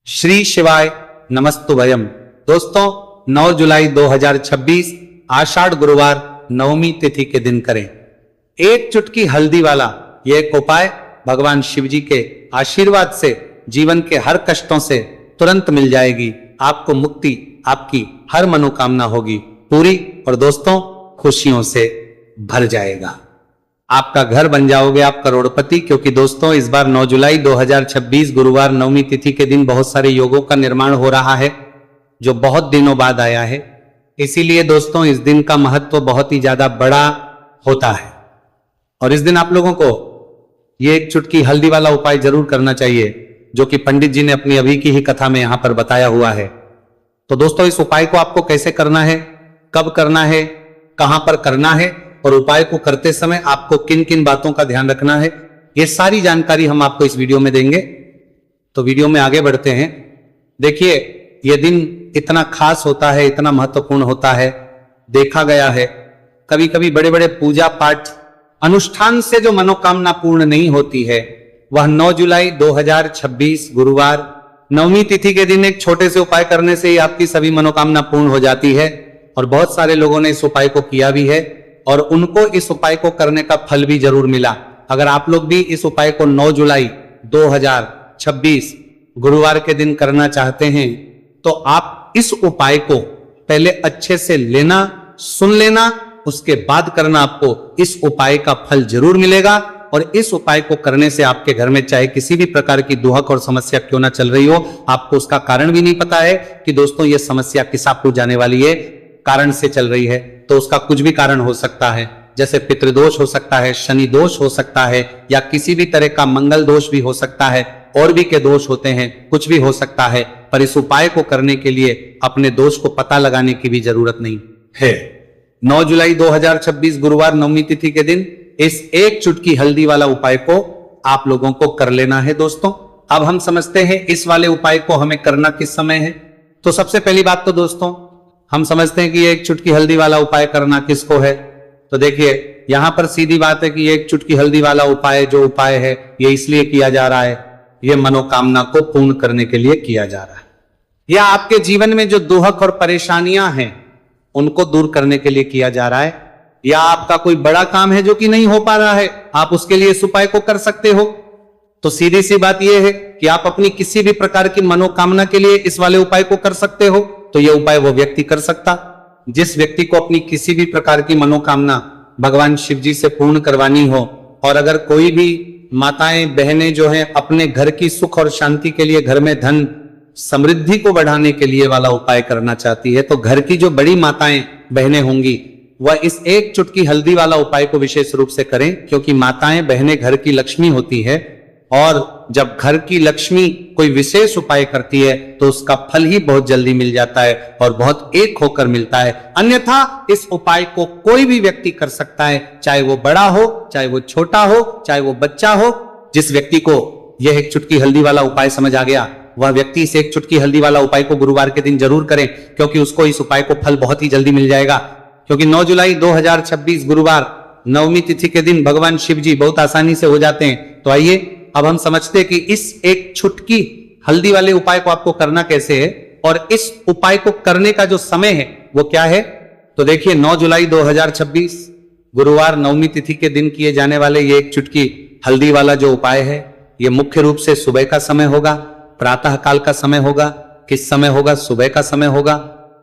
श्री शिवाय नमस्तुभयम। दोस्तों 9 जुलाई 2026 आषाढ़ गुरुवार नवमी तिथि के दिन करें एक चुटकी हल्दी वाला यह एक उपाय। भगवान शिव जी के आशीर्वाद से जीवन के हर कष्टों से तुरंत मिल जाएगी, आपको मुक्ति, आपकी हर मनोकामना होगी पूरी और दोस्तों खुशियों से भर जाएगा। आपका घर बन जाओगे आप करोड़पति, क्योंकि दोस्तों इस बार 9 जुलाई 2026 गुरुवार नवमी तिथि के दिन बहुत सारे योगों का निर्माण हो रहा है जो बहुत दिनों बाद आया है। इसीलिए दोस्तों इस दिन का महत्व बहुत ही ज्यादा बड़ा होता है और इस दिन आप लोगों को ये एक चुटकी हल्दी वाला उपाय जरूर करना चाहिए जो कि पंडित जी ने अपनी अभी की ही कथा में यहां पर बताया हुआ है। तो दोस्तों इस उपाय को आपको कैसे करना है, कब करना है, कहां पर करना है और उपाय को करते समय आपको किन किन बातों का ध्यान रखना है, ये सारी जानकारी हम आपको इस वीडियो में देंगे। तो वीडियो में आगे बढ़ते हैं। देखिए यह दिन इतना खास होता है, इतना महत्वपूर्ण होता है, देखा गया है कभी कभी बड़े बड़े पूजा पाठ अनुष्ठान से जो मनोकामना पूर्ण नहीं होती है वह 9 जुलाई 2026 गुरुवार नवमी तिथि के दिन एक छोटे से उपाय करने से ही आपकी सभी मनोकामना पूर्ण हो जाती है। और बहुत सारे लोगों ने इस उपाय को किया भी है और उनको इस उपाय को करने का फल भी जरूर मिला। अगर आप लोग भी इस उपाय को 9 जुलाई 2026 गुरुवार के दिन करना चाहते हैं तो आप इस उपाय को पहले अच्छे से लेना, सुन लेना, उसके बाद करना। आपको इस उपाय का फल जरूर मिलेगा और इस उपाय को करने से आपके घर में चाहे किसी भी प्रकार की दुहक और समस्या क्यों ना चल रही हो, आपको उसका कारण भी नहीं पता है कि दोस्तों ये समस्या किस आपको जाने वाली है, कारण से चल रही है, तो उसका कुछ भी कारण हो सकता है। जैसे पितृदोष हो सकता है, शनि दोष हो सकता है या किसी भी तरह का मंगल दोष भी हो सकता है, और भी के दोष होते हैं, कुछ भी हो सकता है। पर इस उपाय को करने के लिए अपने दोष को पता लगाने की भी जरूरत नहीं है। 9 जुलाई 2026 गुरुवार नवमी तिथि के दिन इस एक चुटकी हल्दी वाला उपाय को आप लोगों को कर लेना है। दोस्तों अब हम समझते हैं इस वाले उपाय को हमें करना किस समय है। तो सबसे पहली बात तो दोस्तों हम समझते हैं कि एक चुटकी हल्दी वाला उपाय करना किसको है। तो देखिए यहां पर सीधी बात है कि एक चुटकी हल्दी वाला उपाय जो उपाय है ये इसलिए किया जा रहा है, ये मनोकामना को पूर्ण करने के लिए किया जा रहा है, या आपके जीवन में जो दुहक और परेशानियां हैं उनको दूर करने के लिए किया जा रहा है, या आपका कोई बड़ा काम है जो कि नहीं हो पा रहा है, आप उसके लिए इस उपाय को कर सकते हो। तो सीधी सी बात यह है कि आप अपनी किसी भी प्रकार की मनोकामना के लिए इस वाले उपाय को कर सकते हो। तो यह उपाय वो व्यक्ति कर सकता जिस व्यक्ति को अपनी किसी भी प्रकार की मनोकामना भगवान शिव जी से पूर्ण करवानी हो। और अगर कोई भी माताएं बहनें जो हैं अपने घर की सुख और शांति के लिए, घर में धन समृद्धि को बढ़ाने के लिए वाला उपाय करना चाहती है, तो घर की जो बड़ी माताएं बहनें होंगी वह इस एक चुटकी हल्दी वाला उपाय को विशेष रूप से करें, क्योंकि माताएं बहनें घर की लक्ष्मी होती है और जब घर की लक्ष्मी कोई विशेष उपाय करती है तो उसका फल ही बहुत जल्दी मिल जाता है और बहुत एक होकर मिलता है। अन्यथा इस उपाय को कोई भी व्यक्ति कर सकता है, चाहे वो बड़ा हो, चाहे वो छोटा हो, चाहे वो बच्चा हो। जिस व्यक्ति को यह एक चुटकी हल्दी वाला उपाय समझ आ गया वह व्यक्ति इस एक चुटकी हल्दी वाला उपाय को गुरुवार के दिन जरूर करें, क्योंकि उसको इस उपाय को फल बहुत ही जल्दी मिल जाएगा। क्योंकि 9 जुलाई 2026 गुरुवार नवमी तिथि के दिन भगवान शिव जी बहुत आसानी से हो जाते हैं। तो आइए अब हम समझते हैं कि इस एक चुटकी हल्दी वाले उपाय को आपको करना कैसे है और इस उपाय को करने का जो समय है वो क्या है। तो देखिए 9 जुलाई 2026 गुरुवार नवमी तिथि के दिन किए जाने वाले ये एक चुटकी हल्दी वाला जो उपाय है ये मुख्य रूप से सुबह का समय होगा, प्रातः काल का समय होगा। किस समय होगा? सुबह का समय होगा।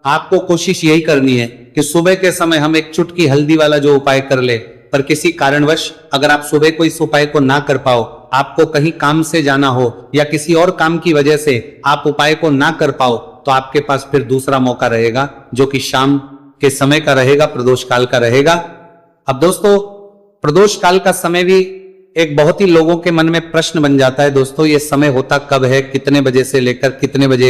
आपको कोशिश यही करनी है कि सुबह के समय हम एक चुटकी हल्दी वाला जो उपाय कर ले। पर किसी कारणवश अगर आप सुबह को इस उपाय को ना कर पाओ, आपको कहीं काम से जाना हो या किसी और काम की वजह से आप उपाय को ना कर पाओ, तो आपके पास फिर दूसरा मौका रहेगा जो कि शाम के समय का रहेगा, प्रदोष काल का रहेगा। अब दोस्तों प्रदोष काल का समय भी एक बहुत ही लोगों के मन में प्रश्न बन जाता है। दोस्तों ये समय होता कब है, कितने बजे से लेकर कितने बजे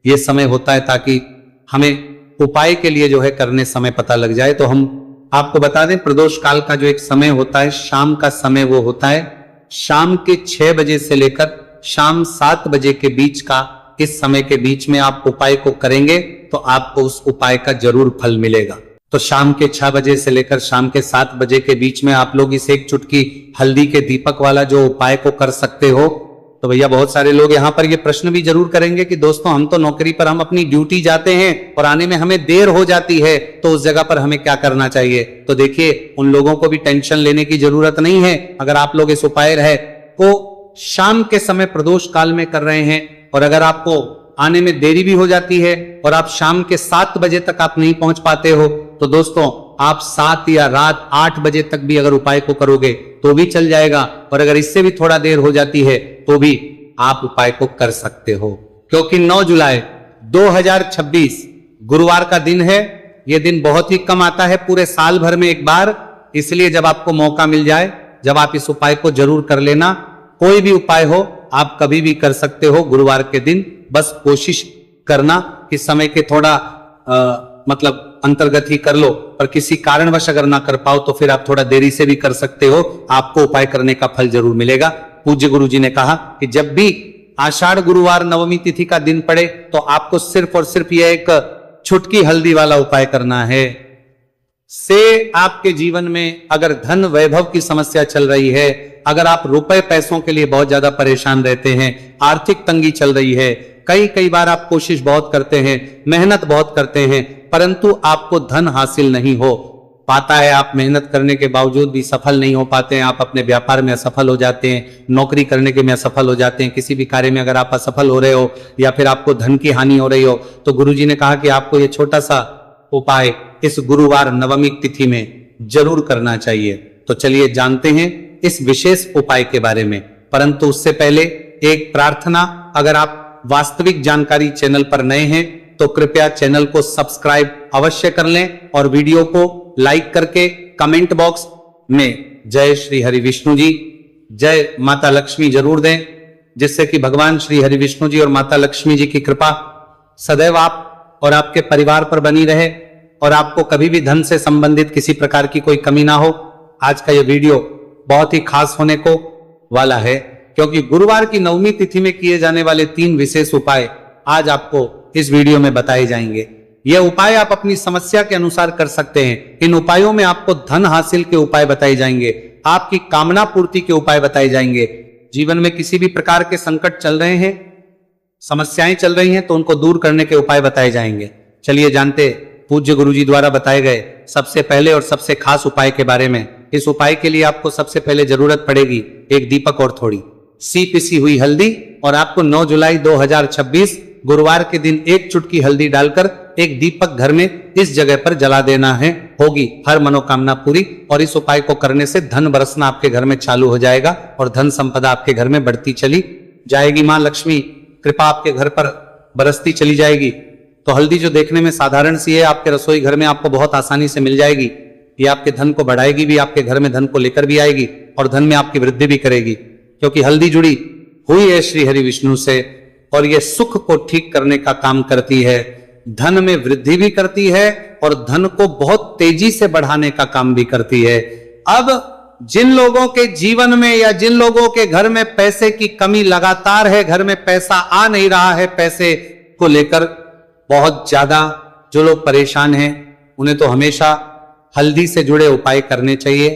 ये समय होता है, ताकि हमें उपाय के लिए जो है करने समय पता लग जाए। तो हम आपको बता दें प्रदोष काल का जो एक समय होता है, शाम का समय, वो होता है शाम के 6 बजे से लेकर शाम 7 बजे के बीच का। इस समय के बीच में आप उपाय को करेंगे तो आपको उस उपाय का जरूर फल मिलेगा। तो शाम के 6 बजे से लेकर शाम के 7 बजे के बीच में आप लोग इस एक चुटकी हल्दी के दीपक वाला जो उपाय को कर सकते हो। तो भैया बहुत सारे लोग यहाँ पर ये प्रश्न भी जरूर करेंगे कि दोस्तों हम तो नौकरी पर हम अपनी ड्यूटी जाते हैं और आने में हमें देर हो जाती है, तो उस जगह पर हमें क्या करना चाहिए। तो देखिए उन लोगों को भी टेंशन लेने की जरूरत नहीं है। अगर आप लोग इस उपाय है को शाम के समय प्रदोष काल में कर रहे हैं और अगर आपको आने में देरी भी हो जाती है और आप शाम के 7 बजे तक आप नहीं पहुंच पाते हो, तो दोस्तों आप 7 या रात 8 बजे तक भी अगर उपाय को करोगे तो भी चल जाएगा। और अगर इससे भी थोड़ा देर हो जाती है तो भी आप उपाय को कर सकते हो, क्योंकि 9 जुलाई 2026 गुरुवार का दिन है। यह दिन बहुत ही कम आता है पूरे साल भर में एक बार, इसलिए जब आपको मौका मिल जाए जब आप इस उपाय को जरूर कर लेना। कोई भी उपाय हो आप कभी भी कर सकते हो गुरुवार के दिन, बस कोशिश करना कि समय के थोड़ा मतलब अंतर्गत ही कर लो, पर किसी कारणवश अगर ना कर पाओ तो फिर आप थोड़ा देरी से भी कर सकते हो, आपको उपाय करने का फल जरूर मिलेगा। पूज्य गुरु जी ने कहा कि जब भी आषाढ़ गुरुवार नवमी तिथि का दिन पड़े तो आपको सिर्फ और सिर्फ यह एक छुटकी हल्दी वाला उपाय करना है। से आपके जीवन में अगर धन वैभव की समस्या चल रही है, अगर आप रुपए पैसों के लिए बहुत ज्यादा परेशान रहते हैं, आर्थिक तंगी चल रही है, कई बार आप कोशिश बहुत करते हैं, मेहनत बहुत करते हैं, परंतु आपको धन हासिल नहीं हो पाता है, आप मेहनत करने के बावजूद भी सफल नहीं हो पाते हैं, आप अपने व्यापार में असफल हो जाते हैं, नौकरी करने के में असफल हो जाते हैं, किसी भी कार्य में अगर आप असफल हो रहे हो या फिर आपको धन की हानि हो रही हो, तो गुरुजी ने कहा कि आपको ये छोटा सा उपाय इस गुरुवार नवमी तिथि में जरूर करना चाहिए। तो चलिए जानते हैं इस विशेष उपाय के बारे में, परंतु उससे पहले एक प्रार्थना, अगर आप वास्तविक जानकारी चैनल पर नए हैं तो कृपया चैनल को सब्सक्राइब अवश्य कर लें और वीडियो को लाइक करके कमेंट बॉक्स में जय श्री हरि विष्णु जी, जय माता लक्ष्मी जरूर दें, जिससे कि भगवान श्री हरि विष्णु जी और माता लक्ष्मी जी की कृपा सदैव आप और आपके परिवार पर बनी रहे और आपको कभी भी धन से संबंधित किसी प्रकार की कोई कमी ना हो। आज का यह वीडियो बहुत ही खास होने को वाला है, क्योंकि गुरुवार की नवमी तिथि में किए जाने वाले 3 विशेष उपाय आज आपको इस वीडियो में बताए जाएंगे। यह उपाय आप अपनी समस्या के अनुसार कर सकते हैं। इन उपायों में आपको धन हासिल के उपाय बताए जाएंगे, आपकी कामना पूर्ति के उपाय बताए जाएंगे। जीवन में किसी भी प्रकार के संकट चल रहे हैं, समस्याएं चल रही हैं, तो उनको दूर करने के उपाय बताए जाएंगे। चलिए जानते पूज्य गुरु जी द्वारा बताए गए सबसे पहले और सबसे खास उपाय के बारे में। इस उपाय के लिए आपको सबसे पहले जरूरत पड़ेगी एक दीपक और थोड़ी सी पिसी हुई हल्दी, और आपको 9 जुलाई 2026 गुरुवार के दिन एक चुटकी हल्दी डालकर एक दीपक घर में इस जगह पर जला देना है। होगी हर मनोकामना पूरी, और इस उपाय को करने से धन बरसना आपके घर में चालू हो जाएगा और धन संपदा आपके घर में बढ़ती चली जाएगी। मां लक्ष्मी कृपा आपके घर पर बरसती चली जाएगी। तो हल्दी जो देखने में साधारण सी है, आपके रसोई घर में आपको बहुत आसानी से मिल जाएगी। ये आपके धन को बढ़ाएगी भी, आपके घर में धन को लेकर भी आएगी और धन में आपकी वृद्धि भी करेगी, क्योंकि हल्दी जुड़ी हुई है श्री हरि विष्णु से और यह सुख को ठीक करने का काम करती है, धन में वृद्धि भी करती है और धन को बहुत तेजी से बढ़ाने का काम भी करती है। अब जिन लोगों के जीवन में या जिन लोगों के घर में पैसे की कमी लगातार है, घर में पैसा आ नहीं रहा है, पैसे को लेकर बहुत ज्यादा जो लोग परेशान हैं, उन्हें तो हमेशा हल्दी से जुड़े उपाय करने चाहिए,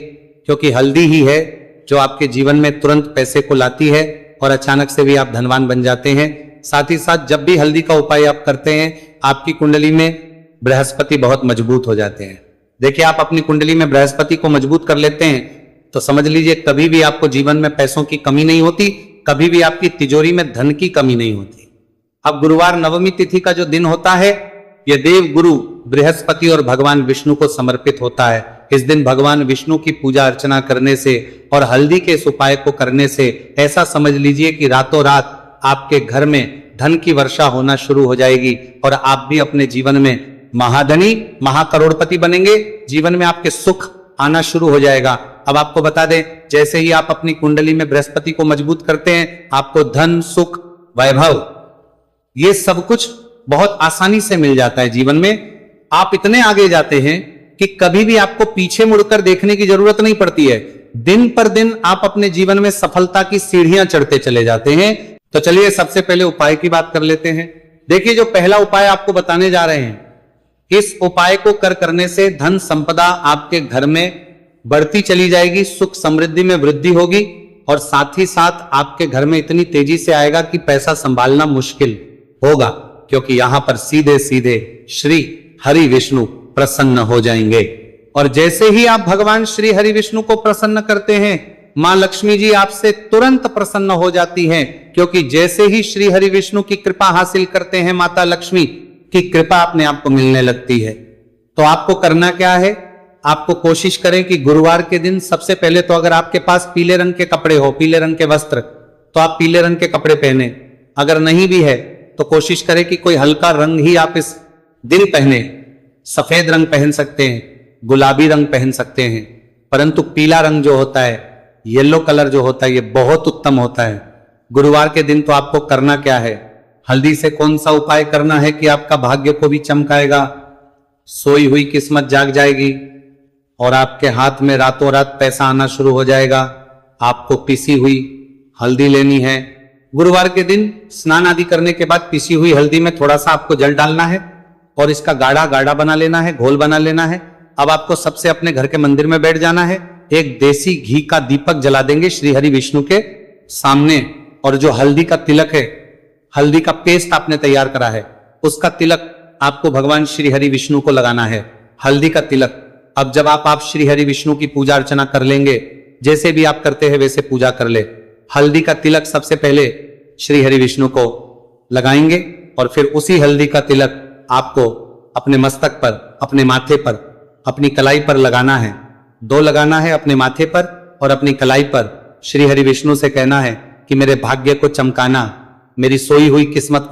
क्योंकि हल्दी ही है जो आपके जीवन में तुरंत पैसे को लाती है और अचानक से भी आप धनवान बन जाते हैं। साथ ही साथ जब भी हल्दी का उपाय आप करते हैं, आपकी कुंडली में बृहस्पति बहुत मजबूत हो जाते हैं। देखिए, आप अपनी कुंडली में बृहस्पति को मजबूत कर लेते हैं तो समझ लीजिए कभी भी आपको जीवन में पैसों की कमी नहीं होती, कभी भी आपकी तिजोरी में धन की कमी नहीं होती। अब गुरुवार नवमी तिथि का जो दिन होता है, यह देव गुरु बृहस्पति और भगवान विष्णु को समर्पित होता है। इस दिन भगवान विष्णु की पूजा अर्चना करने से और हल्दी के इस उपाय को करने से ऐसा समझ लीजिए कि रातों रात आपके घर में धन की वर्षा होना शुरू हो जाएगी और आप भी अपने जीवन में महाधनी महाकरोड़पति बनेंगे। जीवन में आपके सुख आना शुरू हो जाएगा। अब आपको बता दें, जैसे ही आप अपनी कुंडली में बृहस्पति को मजबूत करते हैं, आपको धन सुख वैभव ये सब कुछ बहुत आसानी से मिल जाता है। जीवन में आप इतने आगे जाते हैं कि कभी भी आपको पीछे मुड़कर देखने की जरूरत नहीं पड़ती है। दिन पर दिन आप अपने जीवन में सफलता की सीढ़ियां चढ़ते चले जाते हैं। तो चलिए सबसे पहले उपाय की बात कर लेते हैं। देखिए, जो पहला उपाय आपको बताने जा रहे हैं, इस उपाय को करने से धन संपदा आपके घर में बढ़ती चली जाएगी, सुख समृद्धि में वृद्धि होगी और साथ ही साथ आपके घर में इतनी तेजी से आएगा कि पैसा संभालना मुश्किल होगा, क्योंकि यहां पर सीधे सीधे श्री हरि विष्णु प्रसन्न हो जाएंगे। और जैसे ही आप भगवान श्री हरि विष्णु को प्रसन्न करते हैं, मां लक्ष्मी जी आपसे तुरंत प्रसन्न हो जाती हैं, क्योंकि जैसे ही श्री हरि विष्णु की कृपा हासिल करते हैं, माता लक्ष्मी की कृपा अपने आप को मिलने लगती है। तो आपको करना क्या है, आपको कोशिश करें कि गुरुवार के दिन सबसे पहले तो अगर आपके पास पीले रंग के कपड़े हो, पीले रंग के वस्त्र, तो आप पीले रंग के कपड़े पहने। अगर नहीं भी है तो कोशिश करें कि कोई हल्का रंग ही आप इस दिन पहने। सफेद रंग पहन सकते हैं, गुलाबी रंग पहन सकते हैं, परंतु पीला रंग जो होता है, येलो कलर जो होता है, ये बहुत उत्तम होता है। गुरुवार के दिन तो आपको करना क्या है, हल्दी से कौन सा उपाय करना है कि आपका भाग्य को भी चमकाएगा, सोई हुई किस्मत जाग जाएगी और आपके हाथ में रातों रात पैसा आना शुरू हो जाएगा। आपको पिसी हुई हल्दी लेनी है। गुरुवार के दिन स्नान आदि करने के बाद पिसी हुई हल्दी में थोड़ा सा आपको जल डालना है और इसका गाढ़ा गाढ़ा बना लेना है, घोल बना लेना है। अब आपको सबसे अपने घर के मंदिर में बैठ जाना है, एक देसी घी का दीपक जला देंगे श्री हरि विष्णु के सामने, और जो हल्दी का तिलक है, हल्दी का पेस्ट आपने तैयार करा है, उसका तिलक आपको भगवान श्री हरि विष्णु को लगाना है, हल्दी का तिलक। अब जब आप श्री हरि विष्णु की पूजा अर्चना कर लेंगे, जैसे भी आप करते हैं वैसे पूजा कर ले। हल्दी का तिलक सबसे पहले श्री हरि विष्णु को लगाएंगे और फिर उसी हल्दी का तिलक आपको अपने मस्तक पर, अपने माथे पर, अपनी कलाई पर लगाना है। 2 लगाना है, अपने माथे पर और अपनी कलाई पर। श्री हरि विष्णु से कहना है कि मेरे भाग्य को चमकाना, मेरी सोई हुई किस्मत